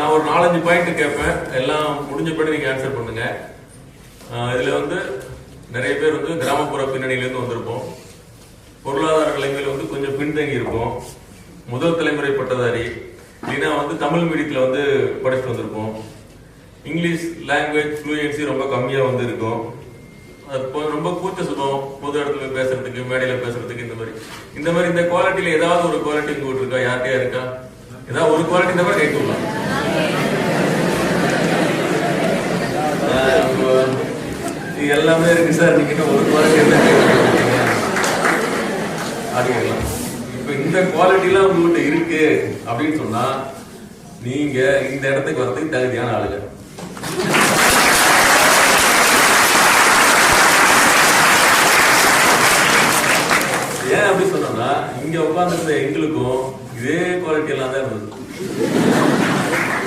நான் ஒரு 4-5 பாயிண்ட் கேட்பேன், எல்லாம் முடிஞ்சபடி நீங்க ஆன்சர் பண்ணுங்க. இதுல வந்து நிறைய பேர் வந்து கிராமப்புற பின்னணியிலிருந்து வந்திருப்போம். பொருளாதார நிலைமையில வந்து கொஞ்சம் பின்தங்கி இருப்போம். முதல் தலைமுறை பட்டதாரி, இல்லைன்னா வந்து தமிழ் மீடியத்துல வந்து படிச்சுட்டு வந்திருப்போம். இங்கிலீஷ் லாங்குவேஜ் ஃப்ளூயன்சி ரொம்ப கம்மியா வந்து இருக்கும். ரொம்ப கூச்ச சுபம், பொது இடத்துல பேசுறதுக்கு, மேடையில பேசுறதுக்கு, இந்த மாதிரி இந்த குவாலிட்டியில ஏதாவது ஒரு குவாலிட்டி உங்ககிட்ட இருக்கா? யார்கிட்டயா இருக்கா? ஏதாவது ஒரு குவாலிட்டி இந்த மாதிரி கேட்கலாம். எல்லாமே இருக்கு சார், நீங்க ஒரு குவாலிட்டி கேட்கலாம். இப்ப இந்த குவாலிட்டி எல்லாம் உங்ககிட்ட இருக்கு அப்படின்னு சொன்னா நீங்க இந்த இடத்துக்கு வரதுக்கு தகுதியான ஆளுங்க. ஏன் அப்படி சொன்னா, இங்க உட்கார்ந்துருந்த எங்களுக்கும் இதே குவாலிட்டி எல்லாம் தான் இருந்தது.